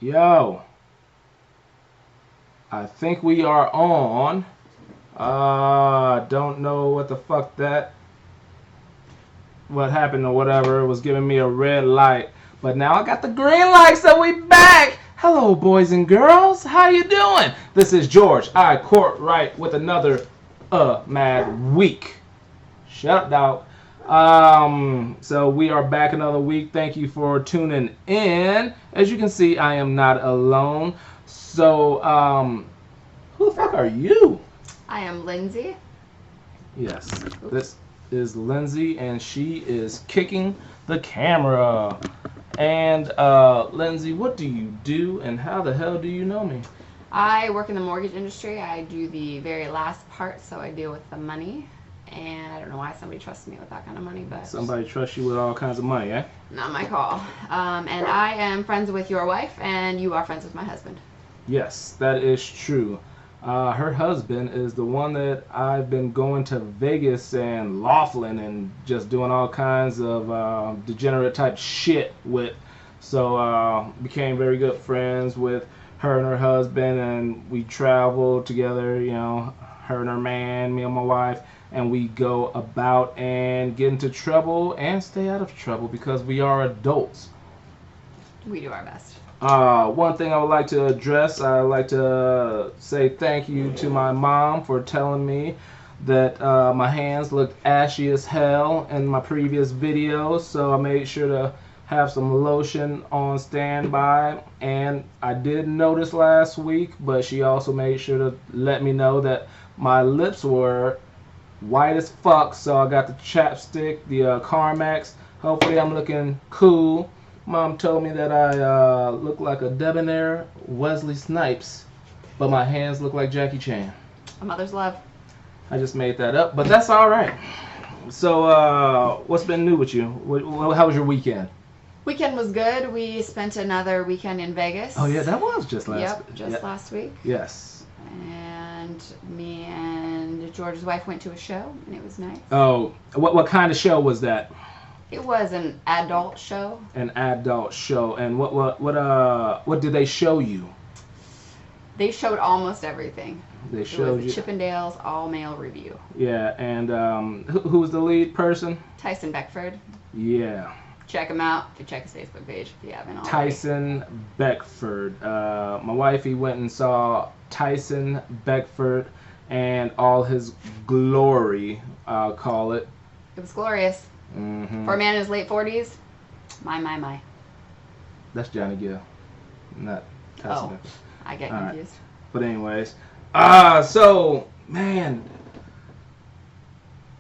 Yo, I think we are on. Don't know what the fuck what happened or whatever. It was giving me a red light. But now I got the green light, so we back. Hello, boys and girls. How you doing? This is George. I court right with another mad week. Shut up, dog. So we are back another week. Thank you for tuning in. As you can see, I am not alone. So, who the fuck are you? I am Lindsay. Yes, this is Lindsay, and she is kicking the camera. And, Lindsay, what do you do, and how the hell do you know me? I work in the mortgage industry. I do the very last part, so I deal with the money. And I don't know why somebody trusts me with that kind of money, but... Somebody trusts you with all kinds of money, eh? Not my call. And I am friends with your wife, and you are friends with my husband. Yes, that is true. Her husband is the one that I've been going to Vegas and Laughlin and just doing all kinds of degenerate type shit with. So became very good friends with her and her husband, and we traveled together, you know, her and her man, me and my wife, and we go about and get into trouble and stay out of trouble because we are adults. We do our best. One thing I would like to address, I would like to say thank you to my mom for telling me that my hands looked ashy as hell in my previous videos, so I made sure to have some lotion on standby. And I did notice last week, but she also made sure to let me know that my lips were white as fuck, so I got the chapstick, the Carmex. Hopefully I'm looking cool. Mom told me that I look like a debonair Wesley Snipes, but my hands look like Jackie Chan. A mother's love. I just made that up, but that's all right. So, what's been new with you? How was your weekend? Weekend was good. We spent another weekend in Vegas. Oh yeah, that was just last. Yep, just last week. Yes. And me and George's wife went to a show, and it was nice. Oh, what kind of show was that? It was an adult show. An adult show, and what did they show you? They showed almost everything. They showed you Chippendales all-male review. Yeah, and who was the lead person? Tyson Beckford. Yeah. Check him out. If you check his Facebook page if you haven't already. Tyson Beckford. My wifey went and saw Tyson Beckford and all his glory, I'll call it. It was glorious. Mm-hmm. For a man in his late 40s, my. That's Johnny Gill, not Tyson Beckford. I get all confused. Right. But anyways, so, man,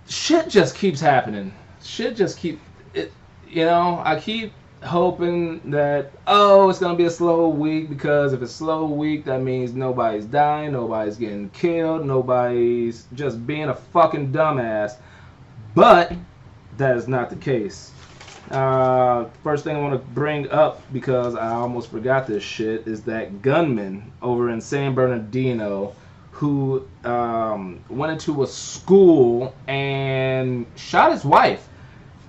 shit just keeps happening. Shit just I keep hoping that, it's going to be a slow week, because if it's a slow week, that means nobody's dying, nobody's getting killed, nobody's just being a fucking dumbass. But that is not the case. First thing I want to bring up, because I almost forgot this shit, is that gunman over in San Bernardino who went into a school and shot his wife.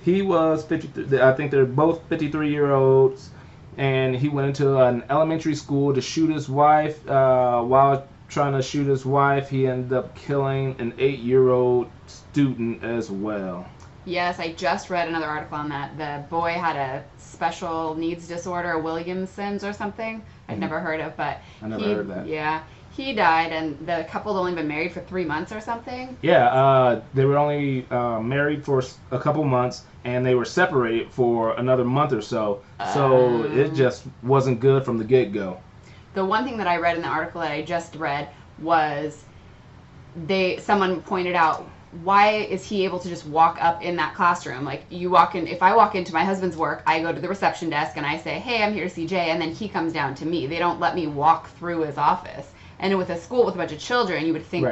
He was 53. I think they're both 53-year-olds, and he went into an elementary school to shoot his wife. While trying to shoot his wife, he ended up killing an 8-year-old student as well. Yes, I just read another article on that. The boy had a special needs disorder, Williamson's or something. I'd never heard of, but I never heard that. Yeah, he died, and the couple had only been married for 3 months or something. Yeah, they were only married for a couple months, and they were separated for another month or so. So it just wasn't good from the get-go. The one thing that I read in the article that I just read was someone pointed out, why is he able to just walk up in that classroom? Like, you walk in, if I walk into my husband's work, I go to the reception desk and I say, hey, I'm here to see Jay, and then he comes down to me. They don't let me walk through his office. And with a school with a bunch of children, you would think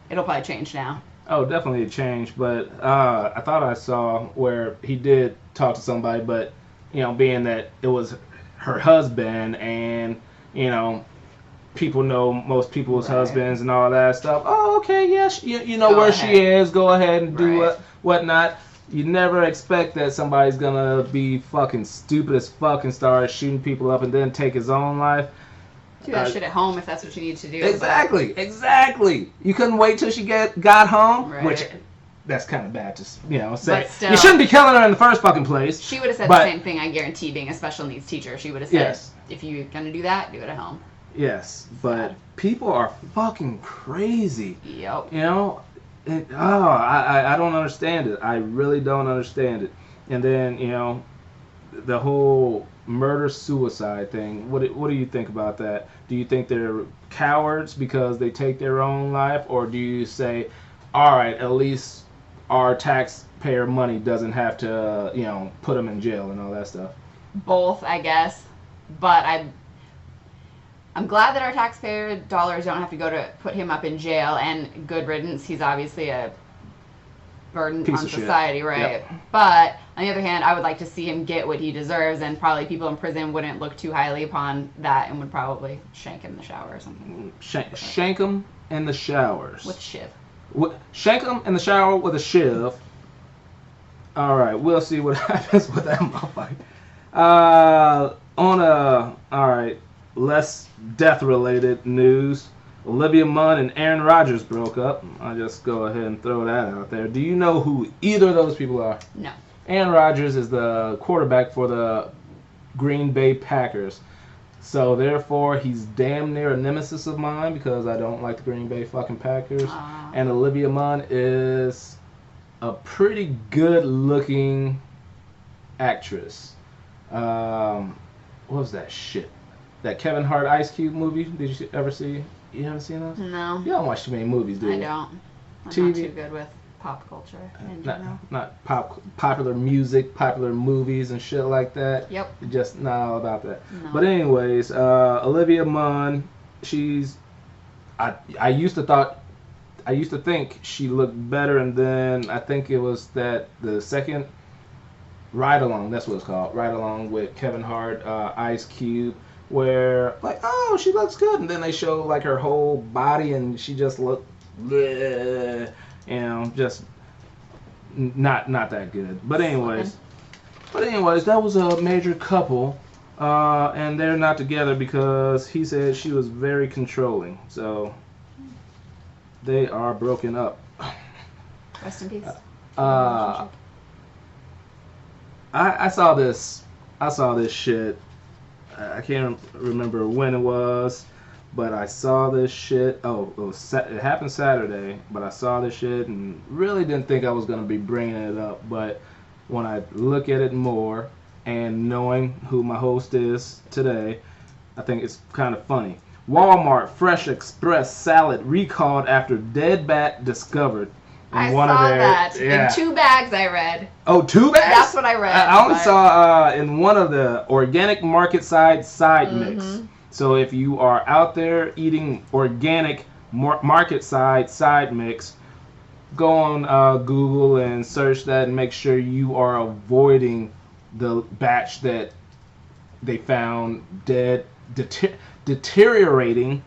it'll probably change now. Oh, definitely a change, but I thought I saw where he did talk to somebody, but, being that it was her husband, and, people know most people's husbands and all that stuff. Oh, okay, yes, you know where she is. Go ahead and do whatnot. You never expect that somebody's gonna be fucking stupid as fuck and start shooting people up and then take his own life. Do that shit at home if that's what you need to do. Exactly. You couldn't wait till she got home, Right. which that's kind of bad to say. But still, you shouldn't be killing her in the first fucking place. She would have said the same thing. I guarantee, being a special needs teacher, she would have said, Yes. if you're gonna do that, do it at home. Yes, but people are fucking crazy. Yep. I don't understand it. I really don't understand it. And then the whole murder-suicide thing. What do you think about that? Do you think they're cowards because they take their own life, or do you say, all right, at least our taxpayer money doesn't have to, put them in jail and all that stuff? Both, I guess. But I'm glad that our taxpayer dollars don't have to go to put him up in jail, and good riddance. He's obviously a burden Piece on of society, shit. right? Yep. But on the other hand, I would like to see him get what he deserves, and probably people in prison wouldn't look too highly upon that and would probably shank him in the shower or something. Shank him in the showers. With shiv. Shank him in the shower with a shiv. All right, we'll see what happens with that motherfucker. All right, less death-related news. Olivia Munn and Aaron Rodgers broke up. I'll just go ahead and throw that out there. Do you know who either of those people are? No. Aaron Rodgers is the quarterback for the Green Bay Packers. So, therefore, he's damn near a nemesis of mine because I don't like the Green Bay fucking Packers. And Olivia Munn is a pretty good-looking actress. What was that shit? That Kevin Hart Ice Cube movie? Did you ever see? You haven't seen those? No. You don't watch too many movies, do you? I don't. I'm TV? not too good with pop culture in general. Not popular music, popular movies and shit like that. Yep. You're just not all about that. No. But anyways, Olivia Munn, I used to think she looked better, and then I think it was the second Ride Along, that's what it's called, Ride Along with Kevin Hart, Ice Cube, where oh, she looks good, and then they show her whole body and she just looked just not that good. But anyways, that was a major couple, and they're not together because he said she was very controlling. So they are broken up. Rest in peace. I saw this shit. I can't remember when it was, but I saw this shit. Oh, it happened Saturday, but I saw this shit and really didn't think I was going to be bringing it up. But when I look at it more and knowing who my host is today, I think it's kind of funny. Walmart Fresh Express salad recalled after dead bat discovered. I saw that. In 2 bags I read. Oh, 2 bags? That's what I read. I only saw in one of the organic market side mix. So if you are out there eating organic market side mix, go on Google and search that and make sure you are avoiding the batch that they found dead, deteriorating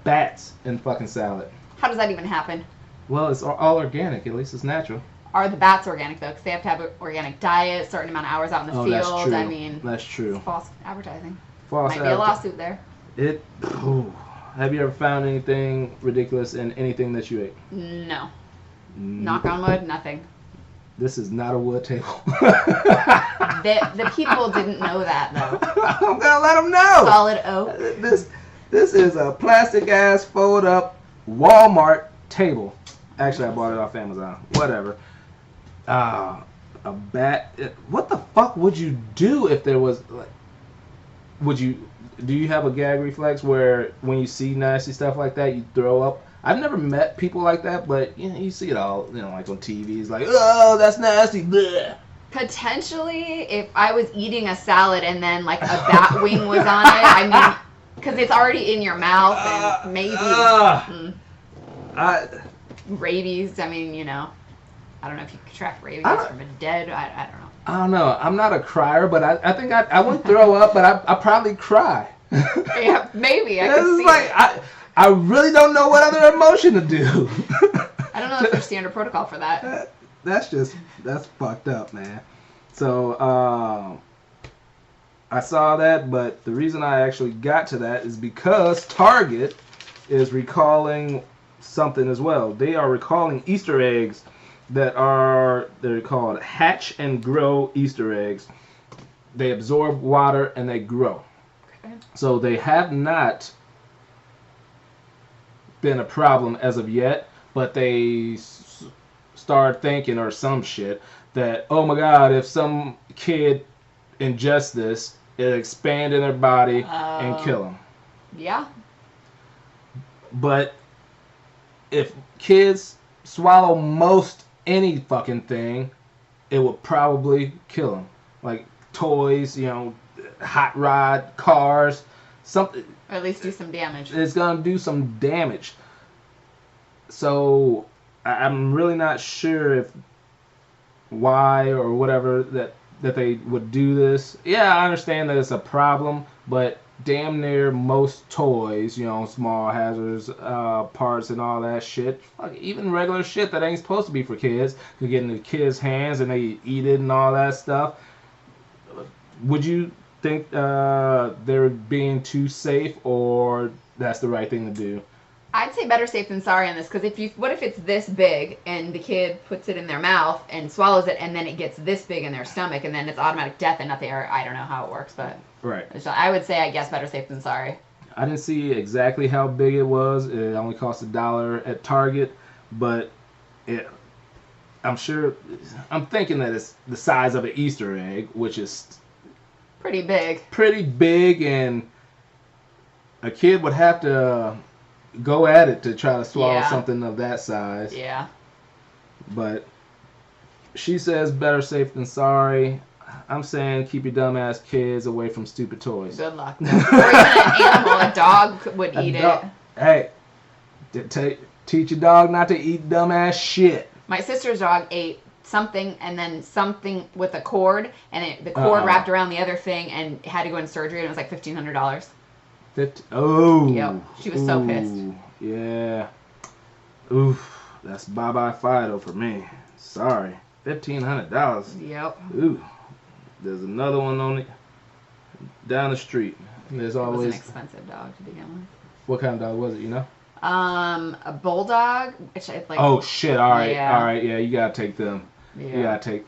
bats in fucking salad. How does that even happen? Well, it's all organic. At least it's natural. Are the bats organic, though? Because they have to have an organic diet, certain amount of hours out in the field. That's true. I mean, that's true. It's false advertising. False Might be a lawsuit there. Have you ever found anything ridiculous in anything that you ate? No. Knock on wood, nothing. This is not a wood table. The people didn't know that, though. I'm gonna let them know. Solid oak. This is a plastic ass fold up Walmart table. Actually, I bought it off Amazon. Whatever. A bat. What the fuck would you do if there was do you have a gag reflex where when you see nasty stuff like that you throw up? I've never met people like that, but you see it all, like on TV. It's like, oh, that's nasty. Blech. Potentially, if I was eating a salad and then a bat wing was on it, I mean, because it's already in your mouth and maybe rabies. I mean, I don't know if you contract rabies from a dead. I don't know. I don't know. I'm not a crier, but I think I wouldn't throw up, but I probably cry. Yeah, maybe. I could see it. I really don't know what other emotion to do. I don't know if there's standard protocol for that. that's fucked up, man. So I saw that, but the reason I actually got to that is because Target is recalling something as well. They are recalling Easter eggs they're called Hatch and Grow Easter eggs. They absorb water and they grow. Okay. So they have not been a problem as of yet, but they start thinking or some shit that, oh my god, if some kid ingests this, it'll expand in their body and kill them. Yeah. But if kids swallow most any fucking thing, it will probably kill them. Like toys, hot rod, cars, something. Or at least do some damage. It's gonna do some damage. So I'm really not sure if why or whatever that they would do this. Yeah, I understand that it's a problem, but damn near most toys, small hazards, parts and all that shit, fuck, even regular shit that ain't supposed to be for kids, could get into kids' hands and they eat it and all that stuff. Would you think they're being too safe, or that's the right thing to do? I'd say better safe than sorry on this, because what if it's this big and the kid puts it in their mouth and swallows it, and then it gets this big in their stomach, and then it's automatic death and nothing. Or I don't know how it works, but right. I would say, I guess, better safe than sorry. I didn't see exactly how big it was. It only cost $1 at Target, but I'm thinking that it's the size of an Easter egg, which is pretty big. Pretty big, and a kid would have to go at it to try to swallow something of that size. Yeah. But she says better safe than sorry. I'm saying keep your dumbass kids away from stupid toys. Good luck. Or even an animal, a dog would eat it. Hey, teach your dog not to eat dumbass shit. My sister's dog ate something, and then something with a cord, and the cord wrapped around the other thing, and had to go in surgery, and it was like $1,500. Oh. Yep. She was so pissed. Yeah. Oof. That's bye-bye Fido for me. Sorry. $1,500. Yep. Ooh. There's another one on it down the street. There's always. It was an expensive dog to begin with. What kind of dog was it? A bulldog. Which I like. Oh shit! All right, yeah. all right. Yeah, you gotta take them. Yeah. You gotta take.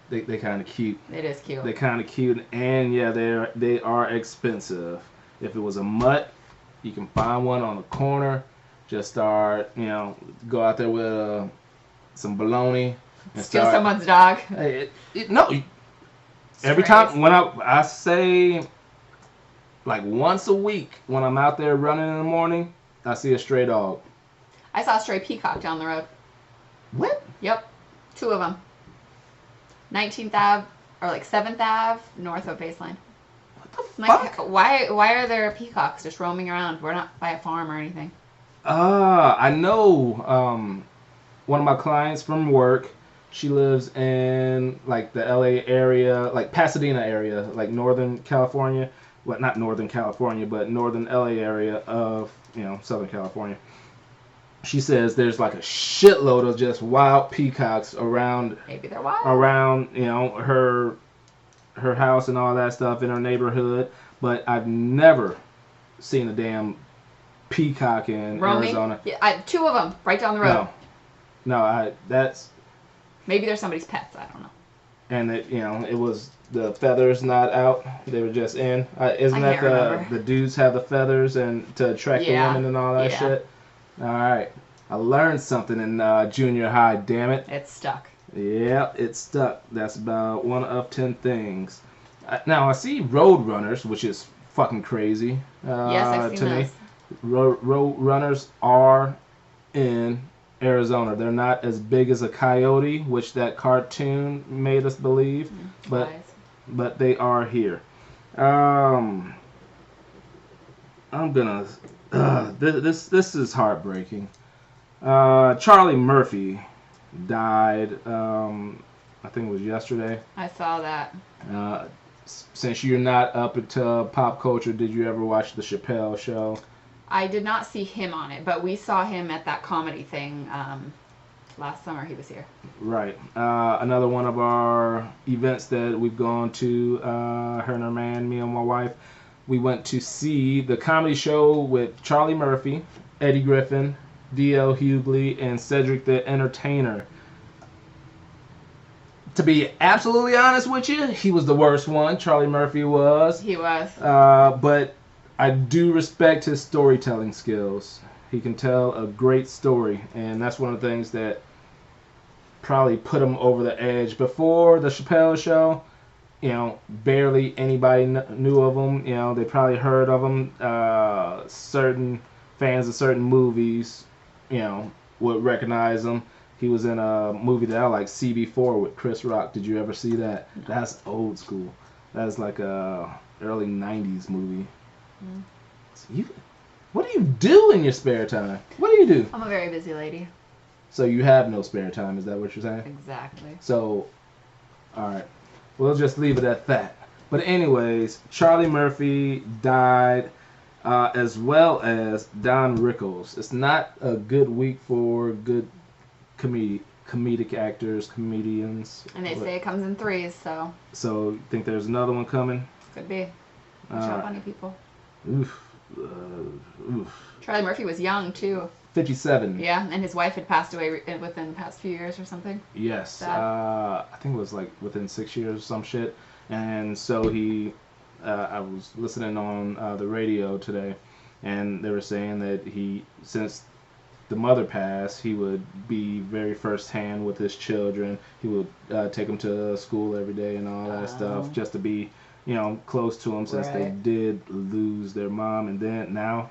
They kind of cute. It is cute. They're kind of cute, and yeah, they are expensive. If it was a mutt, you can find one on the corner. Just start, go out there with some bologna. And steal someone's dog. No. Every time when I say, like once a week when I'm out there running in the morning, I see a stray dog. I saw a stray peacock down the road. What? Yep, 2 of them. 19th Ave or like 7th Ave north of Baseline. What the fuck? Why are there peacocks just roaming around? We're not by a farm or anything. I know one of my clients from work, she lives in like the LA area, like Pasadena area, like Northern California. Well, not Northern California, but Northern LA area of, Southern California. She says there's like a shitload of just wild peacocks around. Maybe they're wild. Around, her house and all that stuff in her neighborhood, but I've never seen a damn peacock in Arizona. Yeah, 2 of them right down the road. No, that's. Maybe they're somebody's pets. I don't know. And it was the feathers not out; they were just in. Isn't that the dudes have the feathers and to attract the women and all that shit? All right, I learned something in junior high. Damn it! It's stuck. Yeah, it's stuck. That's about 1 of 10 things. Now I see road runners, which is fucking crazy. Yes, I've seen those. Road runners are in Arizona. They're not as big as a coyote, which that cartoon made us believe, but they are here. I'm gonna. This is heartbreaking. Charlie Murphy died. I think it was yesterday. I saw that. Since you're not up into pop culture, did you ever watch the Chappelle Show? I did not see him on it, but we saw him at that comedy thing last summer he was here. Right. Another one of our events that we've gone to, her and her man, me and my wife, we went to see the comedy show with Charlie Murphy, Eddie Griffin, D.L. Hughley, and Cedric the Entertainer. To be absolutely honest with you, he was the worst one. Charlie Murphy was. He was. But I do respect his storytelling skills. He can tell a great story, and that's one of the things that probably put him over the edge. Before the Chappelle show, barely anybody knew of him. They probably heard of him. Certain fans of certain movies, would recognize him. He was in a movie that I like, CB4 with Chris Rock. Did you ever see that? No. That's old school. That's like a early 90s movie. Mm. So what do you do in your spare time? What do you do? I'm a very busy lady. So you have no spare time, is that what you're saying? Exactly. So, alright. We'll just leave it at that. But anyways, Charlie Murphy died, as well as Don Rickles. It's not a good week for good comedic actors, comedians. And they say it comes in threes, so. So, you think there's another one coming? Could be. Watch out, funny people. Oof. Charlie Murphy was young, too. 57. Yeah, and his wife had passed away within the past few years or something. Yes. I think it was like within 6 years or some shit. And so I was listening on the radio today, and they were saying that since the mother passed, he would be very firsthand with his children. He would take them to school every day and all that stuff, just to be, close to them, since they did lose their mom. And then now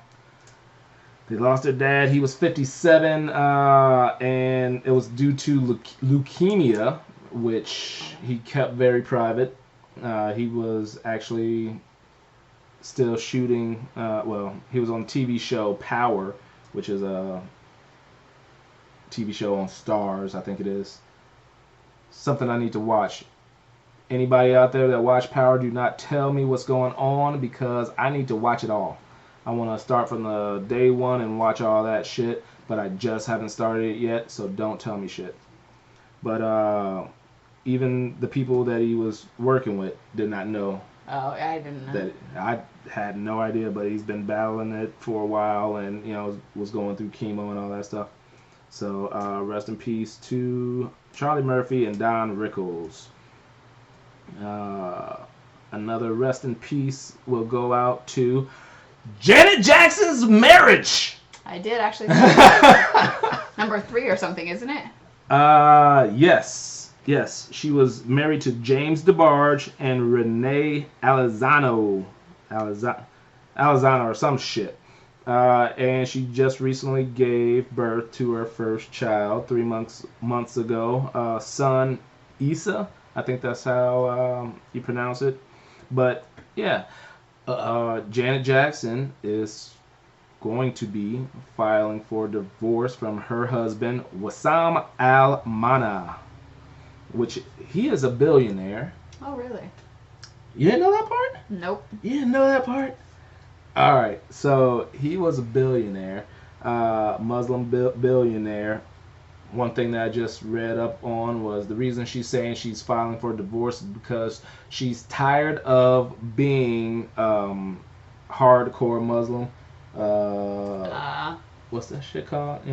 they lost their dad. He was 57, and it was due to leukemia, which he kept very private. He was actually still shooting. He was on TV show Power, which is a TV show on Stars, I think it is. Something I need to watch. Anybody out there that watch Power, do not tell me what's going on, because I need to watch it all. I want to start from the day one and watch all that shit, but I just haven't started it yet, so don't tell me shit. But even the people that he was working with did not know. Oh, I didn't know. That I had no idea, but he's been battling it for a while, and was going through chemo and all that stuff. So rest in peace to Charlie Murphy and Don Rickles. Another rest in peace will go out to Janet Jackson's marriage. I did actually. Number 3 or something, isn't it? Yes. She was married to James DeBarge and Renee Alizano or some shit. And she just recently gave birth to her first child 3 months ago. Son Issa, I think that's how you pronounce it. But yeah, Janet Jackson is going to be filing for divorce from her husband Wissam Al-Mana, which he is a billionaire. Oh, really? You didn't know that part? Nope. You didn't know that part? All right, so he was a billionaire, Muslim billionaire. One thing that I just read up on was the reason she's saying she's filing for divorce is because she's tired of being hardcore Muslim. What's that shit called?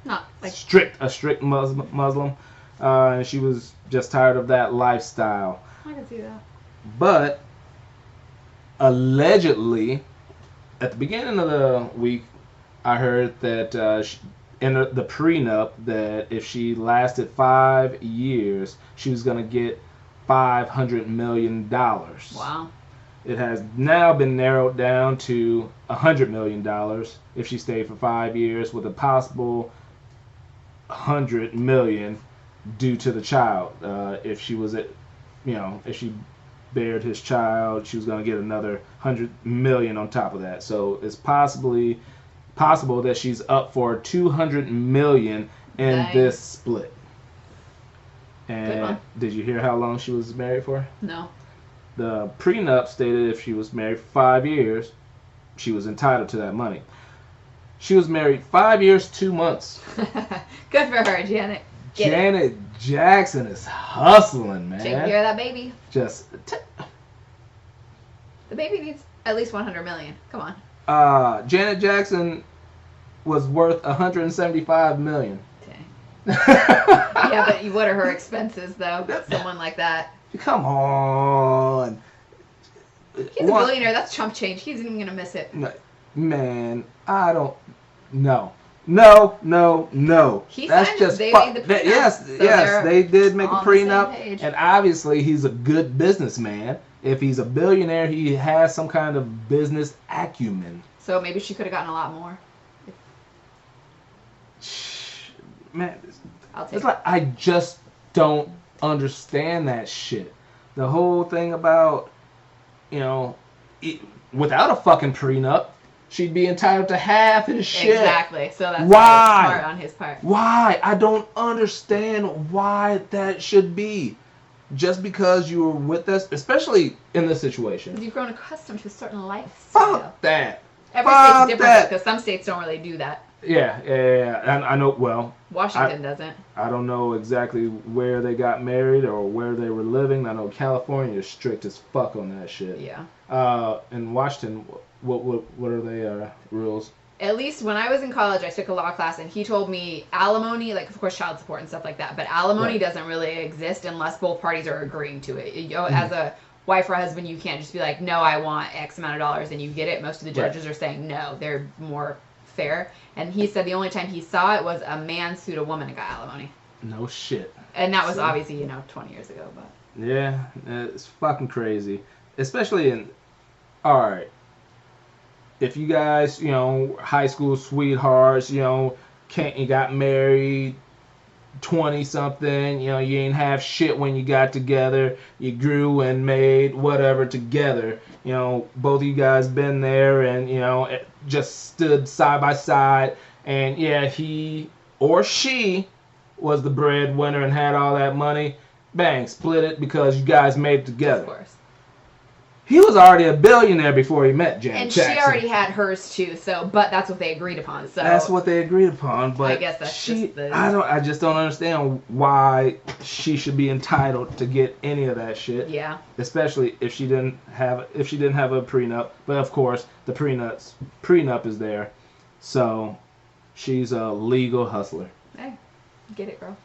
Not like a strict Muslim. And she was just tired of that lifestyle. I can see that. But allegedly, at the beginning of the week, I heard that in the prenup that if she lasted 5 years, she was going to get $500 million. Wow. It has now been narrowed down to $100 million if she stayed for 5 years, with a possible $100 million due to the child. If she was if she bared his child, she was going to get another $100 million on top of that. So it's possible that she's up for $200 million in Nice. this split. Good And one. did you hear how long she was married for? No. The prenup stated if she was married for 5 years, she was entitled to that money. She was married 5 years, 2 months. Good for her, Janet. Janet Jackson is hustling, man. Taking care of that baby. Just The baby needs at least $100 million. Come on. Janet Jackson was worth $175 million. Dang. Yeah, but what are her expenses though? Someone like that. Come on. He's a billionaire. That's chump change. He's even gonna miss it. Man, I don't. No. He That's signed just they made the prenup, yes, so yes, they did make a on the same prenup, page. and obviously he's a good businessman. If he's a billionaire, he has some kind of business acumen. So maybe she could have gotten a lot more. Man, I'll take it's it. like I just don't understand that shit. The whole thing about, without a fucking prenup, she'd be entitled to half his shit. Exactly. So that's Why? smart on his part. Why? I don't understand why that should be. Just because you were with us, especially in this situation. Because you've grown accustomed to a certain lifestyle. Fuck that. Every Fuck state's different that. because some states don't really do that. Yeah. And I know, well, Washington doesn't. I don't know exactly where they got married or where they were living. I know California is strict as fuck on that shit. Yeah. In Washington, what are their rules? At least when I was in college, I took a law class, and he told me alimony, like, of course, child support and stuff like that, but alimony doesn't really exist unless both parties are agreeing to it. As a wife or husband, you can't just be like, no, I want X amount of dollars, and you get it. Most of the judges are saying no. They're more fair. And he said the only time he saw it was a man sued a woman and got alimony. No shit. And that was obviously, 20 years ago. But yeah, it's fucking crazy. Especially in, alright, if you guys, high school sweethearts, you got married, 20-something, you ain't have shit when you got together, you grew and made whatever together, both of you guys been there and, just stood side by side, and yeah, he or she was the breadwinner and had all that money, bang, split it because you guys made it together. of course. He was already a billionaire before he met Janet Jackson. And she already had hers too, but that's what they agreed upon. So that's what they agreed upon, but I guess that's just the... I just don't understand why she should be entitled to get any of that shit. Yeah. Especially if she didn't have a prenup. But of course, the prenup is there. So she's a legal hustler. Hey, get it, girl.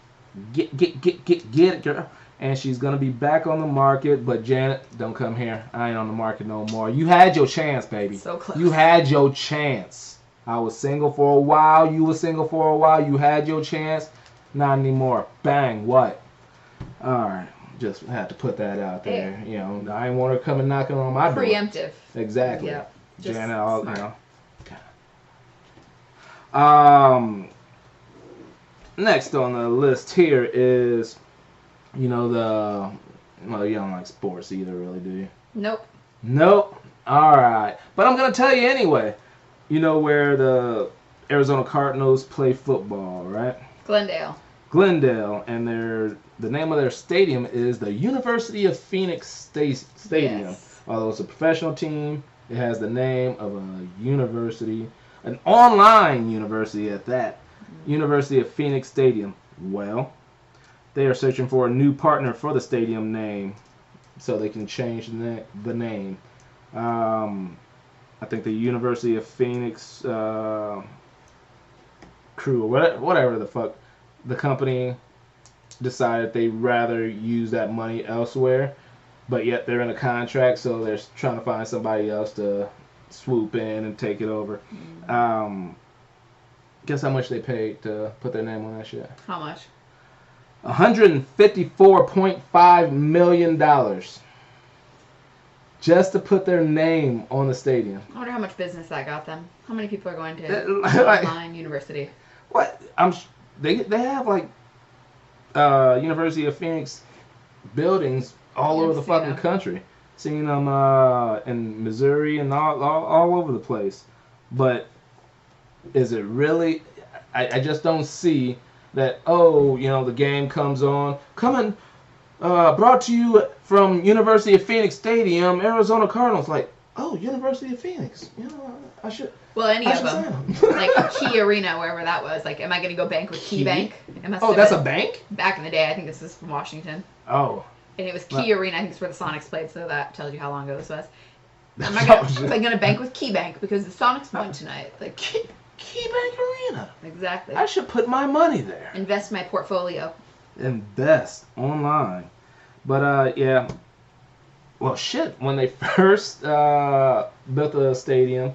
Get it, girl. And she's gonna be back on the market, but Janet, don't come here. I ain't on the market no more. You had your chance, baby. So close. You had your chance. I was single for a while. You were single for a while. You had your chance. Not anymore. Bang. What? All right. Just had to put that out there. Hey. I ain't want her coming knocking on my door. Preemptive. Exactly. Yep. Janet, Next on the list here is. You don't like sports either, really, do you? Nope. All right. But I'm going to tell you anyway. You know where the Arizona Cardinals play football, right? Glendale. And the name of their stadium is the University of Phoenix Stadium. Yes. Although it's a professional team, it has the name of a university, an online university at that. University of Phoenix Stadium. Well, they are searching for a new partner for the stadium name so they can change the name. I think the University of Phoenix crew, or whatever the fuck, the company decided they'd rather use that money elsewhere, but yet they're in a contract, so they're trying to find somebody else to swoop in and take it over. Guess how much they paid to put their name on that shit? How much? $154.5 million just to put their name on the stadium. I wonder how much business that got them. How many people are going to online university? What? They have like University of Phoenix buildings all over the fucking country. Seen them in Missouri and all over the place. But is it really? I just don't see that, the game comes on. Brought to you from University of Phoenix Stadium, Arizona Cardinals. Like, oh, University of Phoenix. You know, I should. Well, any I of should them. sign 'em. Like Key Arena, wherever that was. Like, am I going to go bank with Key Bank? It must Oh, have that's been. a bank? Back in the day, I think this is from Washington. Oh. And it was Well- Key Arena, I think it's where the Sonics played, so that tells you how long ago this was. Am I Oh, going to bank with Key Bank because the Sonics won tonight? Like, Key Bank Arena. exactly. I should put my money there. Invest my portfolio. Invest online. But yeah. Well, shit. When they first built the stadium,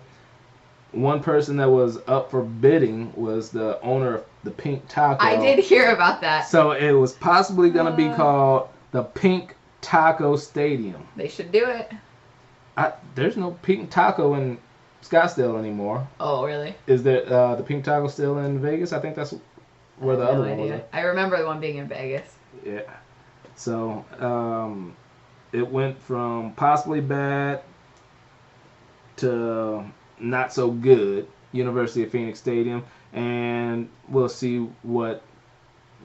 one person that was up for bidding was the owner of the Pink Taco. I did hear about that. So it was possibly going to be called the Pink Taco Stadium. They should do it. There's no Pink Taco in Scottsdale anymore. Oh, really? Is there the Pink Taco still in Vegas? I think that's where the other one was. I remember the one being in Vegas. Yeah. So it went from possibly bad to not so good, University of Phoenix Stadium, and we'll see what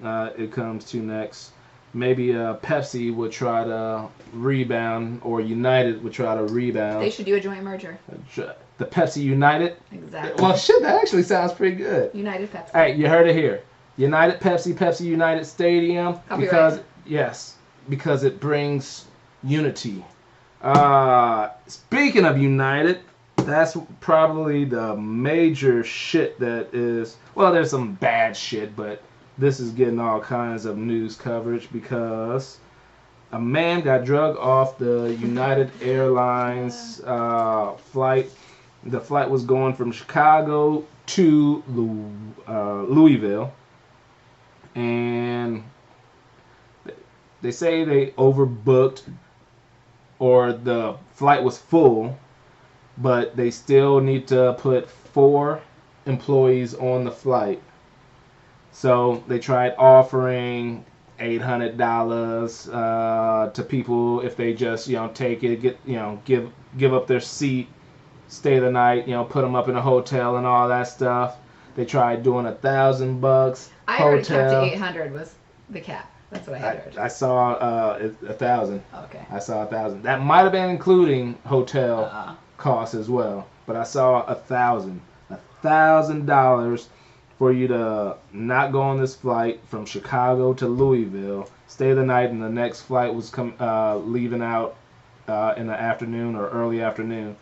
it comes to next. Maybe Pepsi would try to rebound, or United would try to rebound. They should do a joint merger. The Pepsi United? Exactly. Well, shit, that actually sounds pretty good. United Pepsi. All right, you heard it here. United Pepsi, Pepsi United Stadium. Copyright. Because it brings unity. Speaking of United, that's probably the major shit that is. Well, there's some bad shit, but this is getting all kinds of news coverage because a man got drugged off the United Airlines flight. The flight was going from Chicago to Louisville, and they say they overbooked or the flight was full, but they still need to put 4 employees on the flight. So they tried offering $800 to people if they just take it, give up their seat, stay the night, put them up in a hotel and all that stuff. They tried doing $1,000. I heard it capped to 800 was the cap. That's what I had heard. I saw 1,000. Okay. I saw 1,000. That might have been including hotel costs as well, but I saw 1,000. $1,000 for you to not go on this flight from Chicago to Louisville, stay the night, and the next flight was leaving out in the afternoon or early afternoon.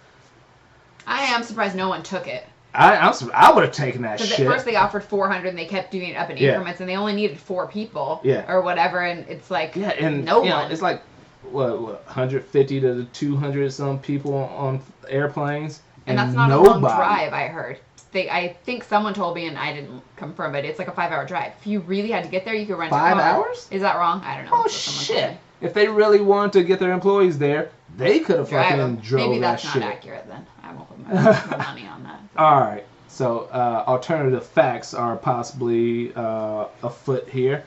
I am surprised no one took it. I would have taken that shit. Because at first they offered 400 and they kept doing it up in increments and they only needed 4 people or whatever, and it's like no one. It's like what 150 to 200 some people on airplanes, and that's not a long drive. I heard. I think someone told me, and I didn't confirm, but it's like a 5-hour drive. If you really had to get there, you could rent 5 a car. hours? Is that wrong? I don't know. Oh shit! If they really wanted to get their employees there, they could have fucking drove Maybe that that's shit. not accurate then. I won't put my money on that. All right. So alternative facts are possibly afoot here,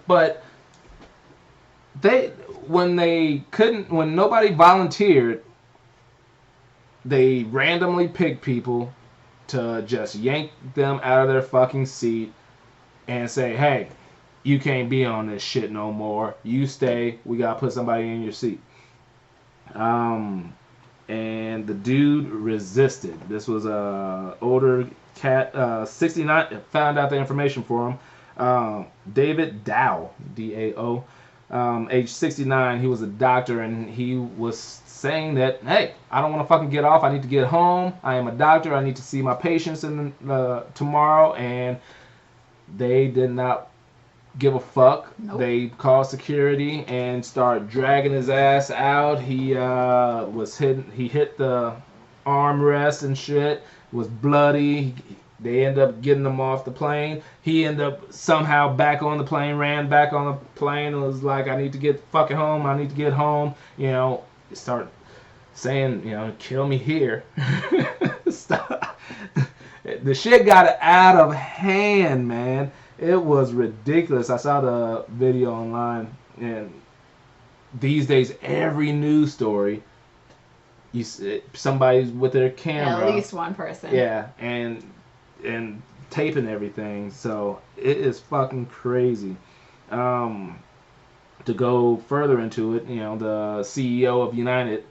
but when nobody volunteered, they randomly picked people to just yank them out of their fucking seat and say, hey, you can't be on this shit no more. You stay. We gotta put somebody in your seat. And the dude resisted. This was a older cat, 69. Found out the information for him. David Dow, D-A-O, age 69. He was a doctor, and he was saying that, hey, I don't want to fucking get off. I need to get home. I am a doctor. I need to see my patients tomorrow. And they did not give a fuck. Nope. They called security and started dragging his ass out. He hit the armrest and shit. It was bloody. They ended up getting him off the plane. He ended up somehow back on the plane, ran back on the plane, and was like, I need to get fucking home. I need to get home. Start saying, kill me here. Stop. The shit got out of hand, man. It was ridiculous. I saw the video online, and these days, every news story, somebody's with their camera. At least one person. Yeah, and taping everything. So it is fucking crazy. To go further into it, the CEO of United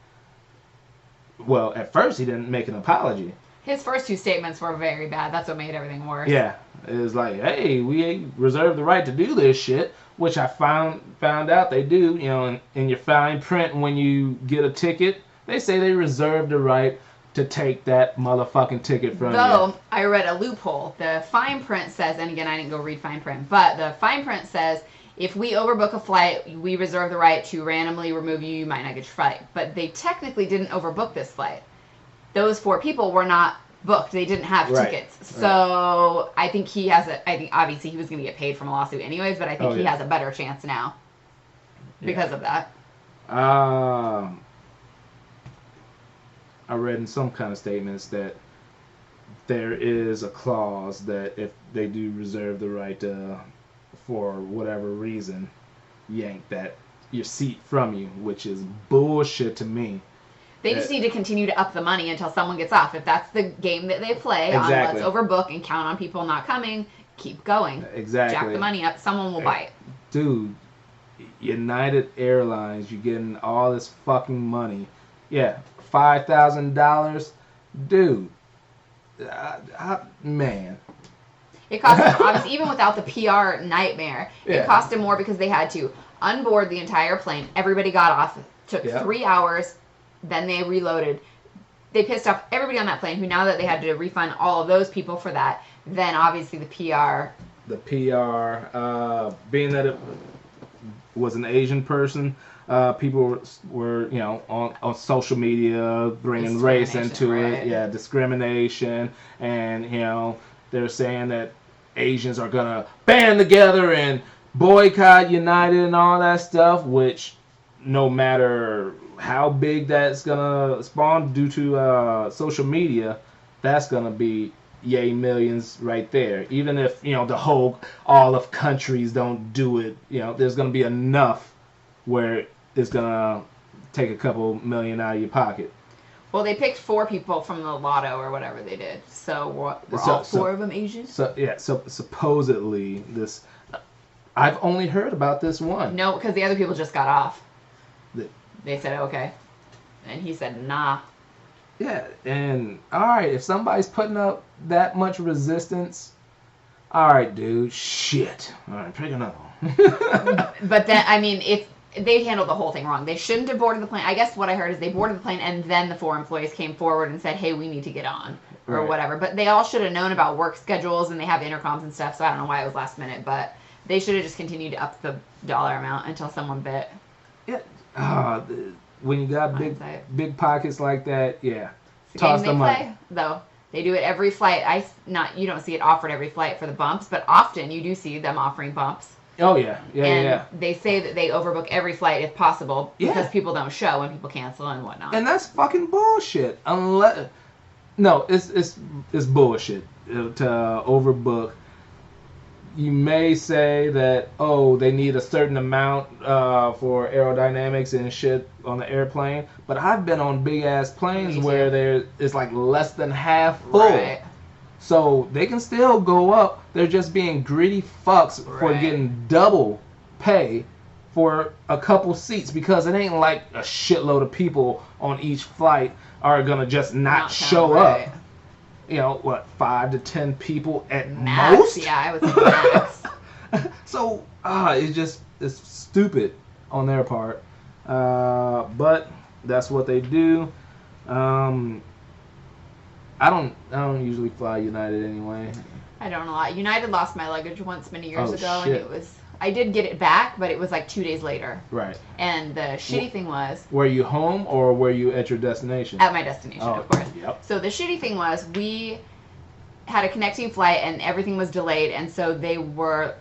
Well, at first he didn't make an apology. His first two statements were very bad. That's what made everything worse. Yeah, it was like, hey, we reserve the right to do this shit, which I found out they do. You know, in your fine print when you get a ticket, they say they reserve the right to take that motherfucking ticket from you. Though, I read a loophole. The fine print says, and again, I didn't go read fine print, but the fine print says, if we overbook a flight, we reserve the right to randomly remove you. You might not get your flight. But they technically didn't overbook this flight. Those 4 people were not booked. They didn't have tickets. So I think he has I think obviously he was going to get paid from a lawsuit anyways, but I think he has a better chance now because of that. I read in some kind of statements that there is a clause that if they do reserve the right to, for whatever reason, yank your seat from you, which is bullshit to me. They just need to continue to up the money until someone gets off. If that's the game that they play, exactly. On let's overbook and count on people not coming, keep going. Exactly. Jack the money up, someone will bite. Dude, United Airlines, you're getting all this fucking money. Yeah, $5,000. Dude, man. It cost them, obviously, even without the PR nightmare, it cost them more because they had to unboard the entire plane. Everybody got off. Took 3 hours. Then they reloaded. They pissed off everybody on that plane who, now that they had to refund all of those people for that, then obviously the PR. The PR, being that it was an Asian person, people were, you know, on social media bringing race into it. Yeah, discrimination. And, you know, they're saying that Asians are going to band together and boycott United and all that stuff, which no matter how big that's gonna spawn due to social media, that's gonna be yay millions right there. Even if, you know, all of countries don't do it, you know, there's gonna be enough where it's gonna take a couple million out of your pocket. Well, they picked 4 people from the lotto or whatever they did. So were all 4 of them Asian? So supposedly this, I've only heard about this one. No, because the other people just got off. They said, okay. And he said, nah. Yeah, and alright, if somebody's putting up that much resistance, alright, dude, shit. Alright, pick another one. But then, I mean, if they handled the whole thing wrong. They shouldn't have boarded the plane. I guess what I heard is they boarded the plane and then the 4 employees came forward and said, hey, we need to get on. Or whatever. But they all should have known about work schedules and they have intercoms and stuff, so I don't know why it was last minute. But they should have just continued to up the dollar amount until someone bit. Yeah. When you got big pockets like that, yeah. It's a game they play, though. They do it every flight. You don't see it offered every flight for the bumps, but often you do see them offering bumps. Oh yeah, They say that they overbook every flight if possible because people don't show and people cancel and whatnot. And that's fucking bullshit. It's bullshit to overbook. You may say that, they need a certain amount for aerodynamics and shit on the airplane, but I've been on big ass planes where it's like less than half full. Right. So they can still go up. They're just being greedy fucks for getting double pay for a couple seats, because it ain't like a shitload of people on each flight are gonna just not show up. You know, what, 5 to 10 people at most? Yeah, I would say max. So, it's stupid on their part. But that's what they do. I don't usually fly United anyway. I don't know. United lost my luggage once many years ago, and I did get it back, but it was like 2 days later. Right. And the shitty thing was... Were you home or were you at your destination? At my destination, of course. Yep. So the shitty thing was we had a connecting flight and everything was delayed, and so they were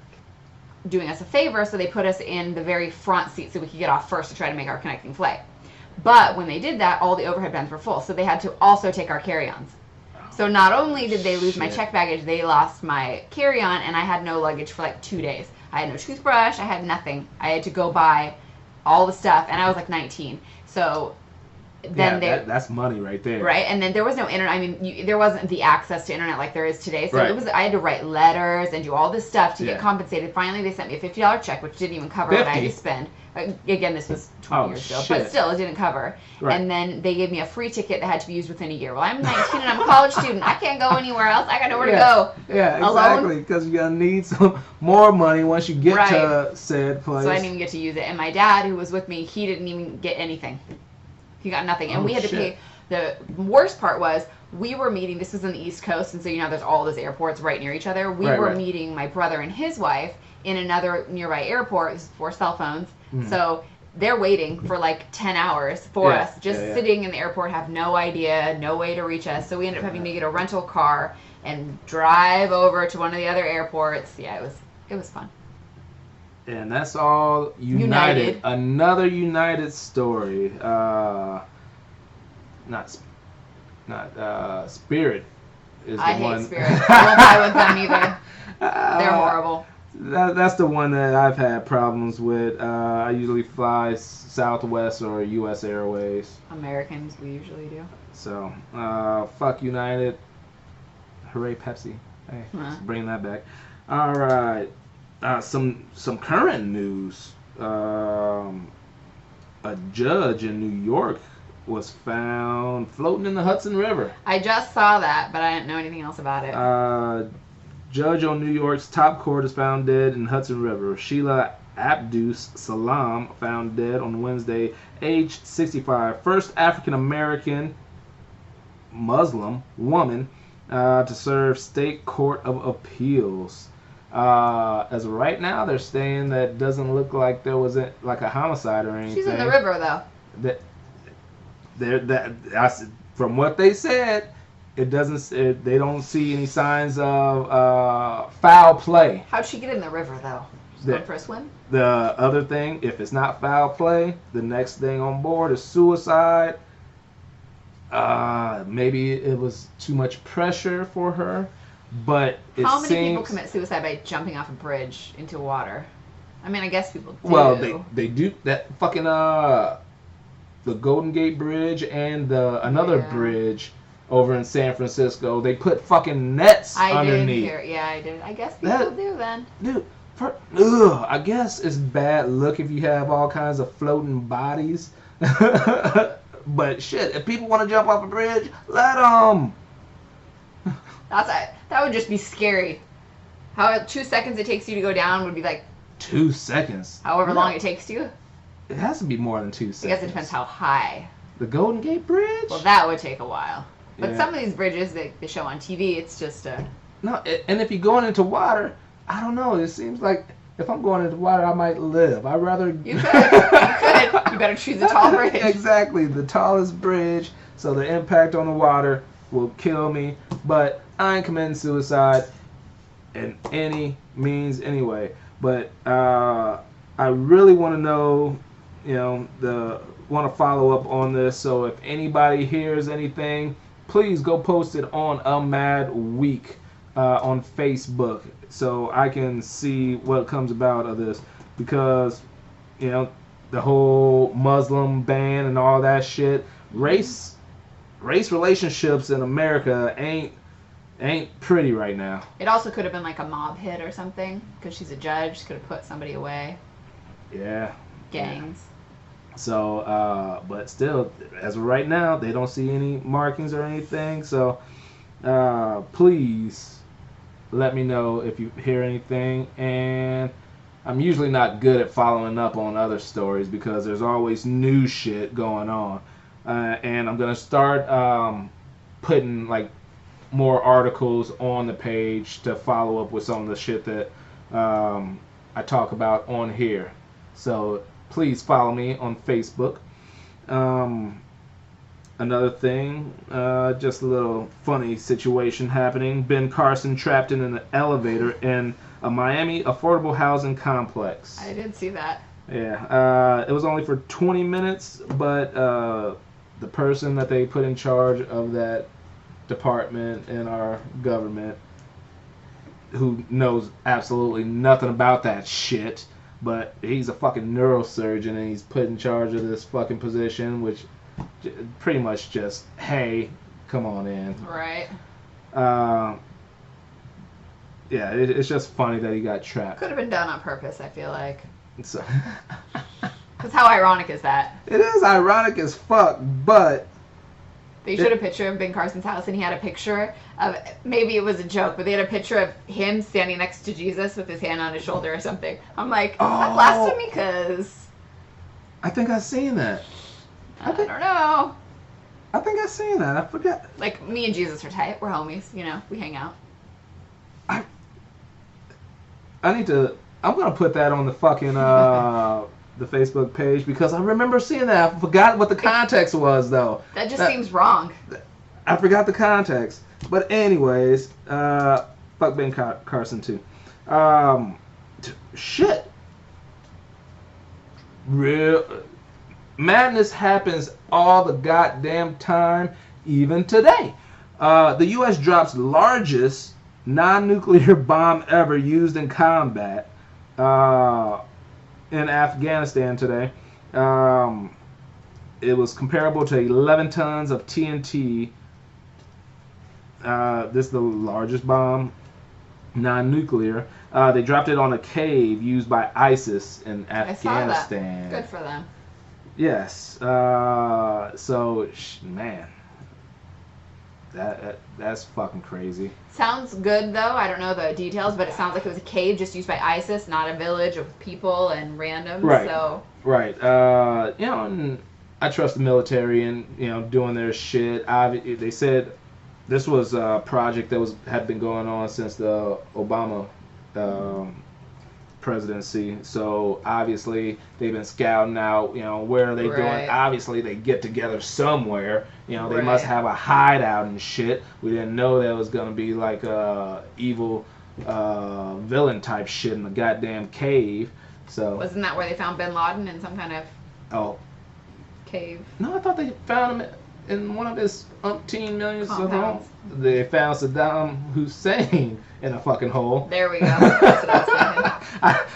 doing us a favor, so they put us in the very front seat so we could get off first to try to make our connecting flight. But when they did that, all the overhead bins were full, so they had to also take our carry-ons. So not only did they lose my check baggage, they lost my carry-on, and I had no luggage for like 2 days. I had no toothbrush, I had nothing. I had to go buy all the stuff, and I was like 19. So then that's money right there. Right, and then there was no internet. I mean, there wasn't the access to internet like there is today. So Right. I had to write letters and do all this stuff to Yeah. get compensated. Finally, they sent me a $50 check, which didn't even cover what I had to spend. Again, this was 20 years ago, but still, it didn't cover. Right. And then they gave me a free ticket that had to be used within a year. Well, I'm 19 and I'm a college student. I can't go anywhere else. I got nowhere to go. Yeah, Alone. exactly. Because you're gonna need some more money once you get to said place. So I didn't even get to use it. And my dad, who was with me, he didn't even get anything. He got nothing, and we had to pay. The worst part was we were meeting. This was on the East Coast, and so there's all those airports right near each other. We were meeting my brother and his wife in another nearby airport for cell phones. So they're waiting for like 10 hours for us, just sitting in the airport, have no idea, no way to reach us. So we ended up having to get a rental car and drive over to one of the other airports. Yeah, it was fun. And that's all United. Another United story. Not Spirit is the one. I hate Spirit. I won't fly with them either. They're horrible. That's the one that I've had problems with. I usually fly Southwest or U.S. Airways. Americans, we usually do. So, fuck United. Hooray, Pepsi. Hey, just bringing that back. All right. Some current news. A judge in New York was found floating in the Hudson River. I just saw that, but I didn't know anything else about it. Judge on New York's top court is found dead in Hudson River. Sheila Abdus Salam found dead on Wednesday, age 65. First African-American Muslim woman to serve state court of appeals. As of right now, they're saying that doesn't look like there was a homicide or anything. She's in the river, though. From what they said, it doesn't. They don't see any signs of foul play. How'd she get in the river, though? She's going for a swim? The other thing, if it's not foul play, the next thing on board is suicide. Maybe it was too much pressure for her, but how many people commit suicide by jumping off a bridge into water? I mean, I guess people do. Well, they do that fucking the Golden Gate Bridge and another bridge over in San Francisco. They put fucking nets underneath. I did. I guess people do then. Dude, I guess it's bad luck if you have all kinds of floating bodies. But shit, if people want to jump off a bridge, let them. That would just be scary. How 2 seconds it takes you to go down would be like 2 seconds. However long it takes you. It has to be more than 2 seconds. I guess it depends how high. The Golden Gate Bridge? Well, that would take a while. But some of these bridges they show on TV, it's just a... No, and if you're going into water, I don't know. It seems like if I'm going into water, I might live. I'd rather... You could. You better choose a tall bridge. Exactly. The tallest bridge, so the impact on the water will kill me. But I ain't committing suicide in any means anyway. But I really want to know, want to follow up on this. So if anybody hears anything, please go post it on A Mad Week on Facebook so I can see what comes about of this. Because, the whole Muslim ban and all that shit, race relationships in America ain't pretty right now. It also could have been like a mob hit or something, because she's a judge, could have put somebody away. Yeah. Gangs. Yeah. So, but still, as of right now, they don't see any markings or anything. So, please let me know if you hear anything. And I'm usually not good at following up on other stories because there's always new shit going on. And I'm going to start putting like more articles on the page to follow up with some of the shit that I talk about on here. So please follow me on Facebook. Another thing, just a little funny situation happening. Ben Carson trapped in an elevator in a Miami affordable housing complex. I did see that. Yeah, it was only for 20 minutes, but the person that they put in charge of that department in our government, who knows absolutely nothing about that shit, but he's a fucking neurosurgeon and he's put in charge of this fucking position, which pretty much just, hey, come on in. Right. Yeah, it's just funny that he got trapped. Could have been done on purpose, I feel like. So, Because how ironic is that? it is ironic as fuck, but They showed a picture of Ben Carson's house, and he had a picture of, maybe it was a joke, but they had a picture of him standing next to Jesus with his hand on his shoulder or something. I'm like, is that blasphemy? Because I think I've seen that. I don't know. I think I've seen that. I forgot. Like, me and Jesus are tight. We're homies. You know, we hang out. I'm gonna put that on the fucking the Facebook page because I remember seeing that. I forgot what the context was though. That just seems wrong. I forgot the context. But anyways, fuck Ben Carson too. Shit. Real madness happens all the goddamn time, even today. The U.S. drops largest non-nuclear bomb ever used in combat in Afghanistan today. It was comparable to 11 tons of TNT. This is the largest bomb, non-nuclear. They dropped it on a cave used by ISIS in Afghanistan. Good for them. Yes. So, man. That's fucking crazy. Sounds good, though. I don't know the details, but it sounds like it was a cave just used by ISIS, not a village of people and randoms. Right. So. Right. You know, and I trust the military and, you know, doing their shit. They said this was a project that had been going on since the Obama presidency. So obviously they've been scouting out, you know, where are they doing. Obviously they get together somewhere. You know, they must have a hideout and shit. We didn't know there was gonna be like a evil villain type shit in the goddamn cave. So wasn't that where they found Bin Laden in some kind of cave? No, I thought they found him in one of his umpteen millions of homes. Compounds. They found Saddam Hussein in a fucking hole. There we go. That's what I was thinking.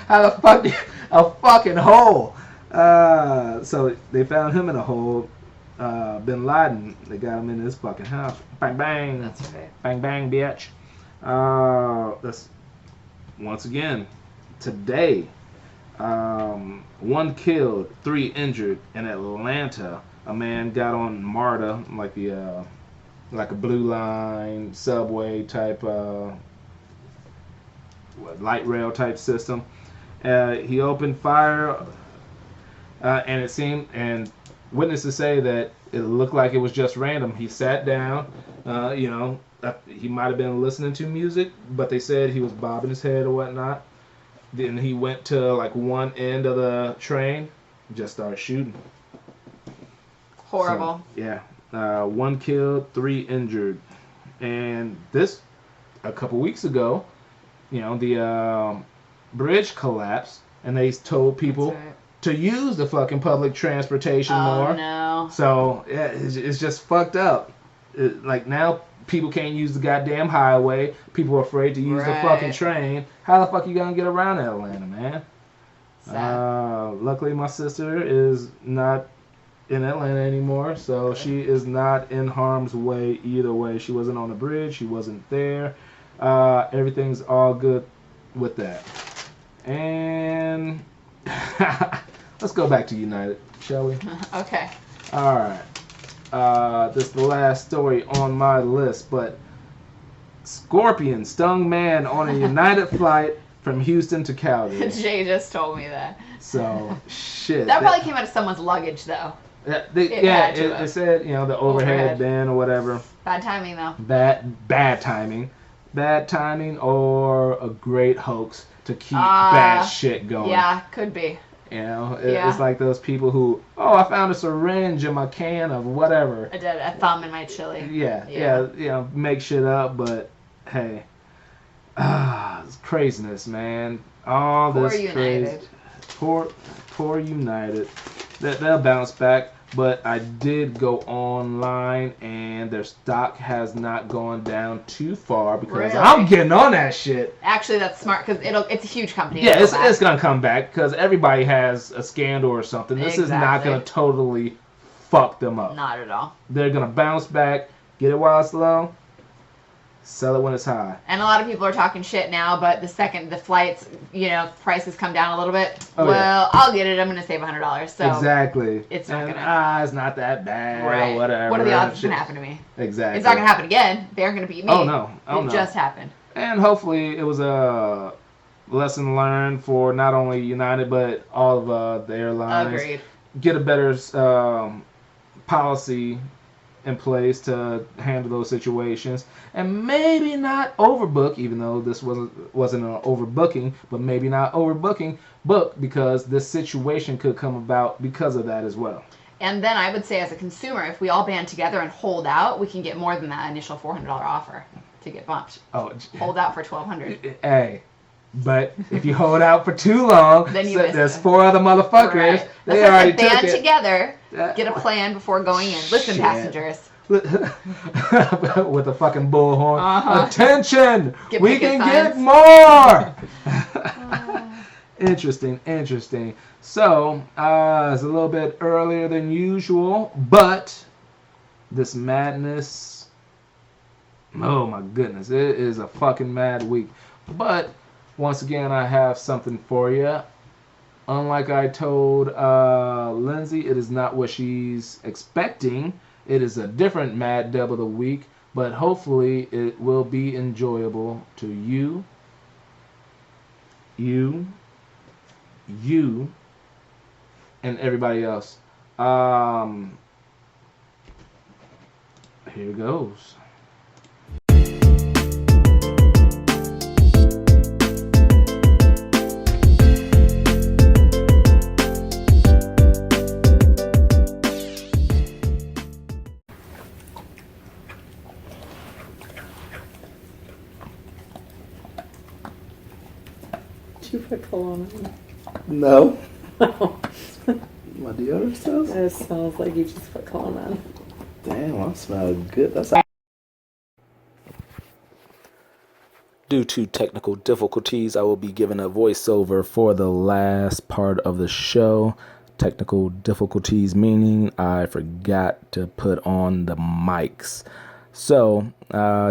How the fuck a fucking hole? So they found him in a hole. Bin Laden, they got him in this fucking house. Bang bang. That's right. Bang bang, bitch. That's once again today. 1 killed, 3 injured in Atlanta. A man got on MARTA, like a Blue Line subway type light rail type system. He opened fire, and witnesses say that it looked like it was just random. He sat down, you know, he might have been listening to music, but they said he was bobbing his head or whatnot. Then he went to like one end of the train, just started shooting. Horrible. So, yeah. 1 killed, 3 injured. And this, a couple weeks ago, you know, the bridge collapsed, and they told people to use the fucking public transportation more. Oh, no. So, yeah, it's just fucked up. Like, now people can't use the goddamn highway. People are afraid to use the fucking train. How the fuck you gonna get around Atlanta, man? Sad. Luckily, my sister is not in Atlanta anymore, so she is not in harm's way either way. She wasn't on the bridge. She wasn't there. Everything's all good with that. And let's go back to United, shall we? Okay. All right. This is the last story on my list, but scorpion stung man on a United flight from Houston to Calgary. Jay just told me that. So, shit. That probably came out of someone's luggage, though. It said, you know, the overhead bin or whatever. Bad timing, though. Bad timing. Bad timing or a great hoax to keep bad shit going. Yeah, could be. You know, it's like those people who, I found a syringe in my can of whatever. I did a thumb in my chili. Yeah, you know, make shit up, but hey. It's craziness, man. All Poor this United. Poor United. They'll bounce back. But I did go online, and their stock has not gone down too far because I'm getting on that shit. Actually, that's smart because it's a huge company. Yeah, it's gonna come back because everybody has a scandal or something. This is not gonna totally fuck them up. Not at all. They're gonna bounce back, get it while it's low, sell it when it's high. And a lot of people are talking shit now, but the second the flights, prices come down a little bit, I'll get it. I'm going to save $100. So exactly. It's not going to. It's not that bad. Right. Or whatever. What are the odds it's going to happen to me? Exactly. It's not going to happen again. They're going to beat me. Oh, no. It just happened. And hopefully it was a lesson learned for not only United, but all of the airlines. Agreed. Get a better policy in place to handle those situations, and maybe not overbook, even though this wasn't an overbooking, but maybe not overbooking book, because this situation could come about because of that as well. And then I would say, as a consumer, if we all band together and hold out, we can get more than that initial $400 offer to get bumped. Hold out for $1,200. Hey, but if you hold out for too long, then there's 4 other motherfuckers. Right. They already took band it. together. Get a plan before going in. Listen, Shit. Passengers. With a fucking bullhorn. Attention! We can get more! Interesting. So, it's a little bit earlier than usual, but this madness, oh my goodness, it is a fucking mad week. But, once again, I have something for you. Unlike I told Lindsay, it is not what she's expecting. It is a different Mad Dub of the Week, but hopefully it will be enjoyable to you, and everybody else. Here goes. Did you put cologne on? No. My deodorant stuff? It smells like you just put cologne on. Damn, I smell good. That's Due to technical difficulties, I will be giving a voiceover for the last part of the show. Technical difficulties meaning I forgot to put on the mics. So,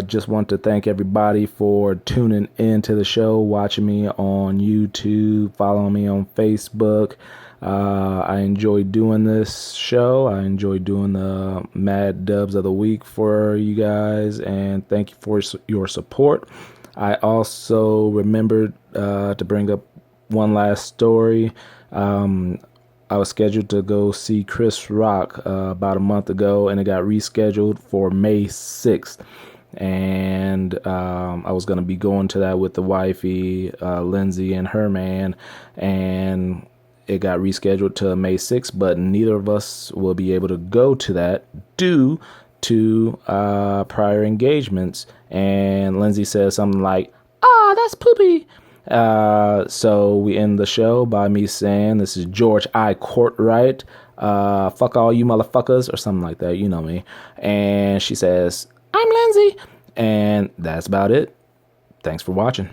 just want to thank everybody for tuning into the show, watching me on YouTube, following me on Facebook. I enjoy doing this show. I enjoy doing the Mad Dubs of the Week for you guys, and thank you for your support. I also remembered to bring up one last story. I was scheduled to go see Chris Rock about a month ago, and it got rescheduled for May 6th. And I was going to be going to that with the wifey, Lindsay, and her man. And it got rescheduled to May 6th, but neither of us will be able to go to that due to prior engagements. And Lindsay says something like, "Ah, that's poopy." So we end the show by me saying, "This is George I. Courtright. Fuck all you motherfuckers," or something like that. You know me. And she says, "I'm Lindsay." And that's about it. Thanks for watching.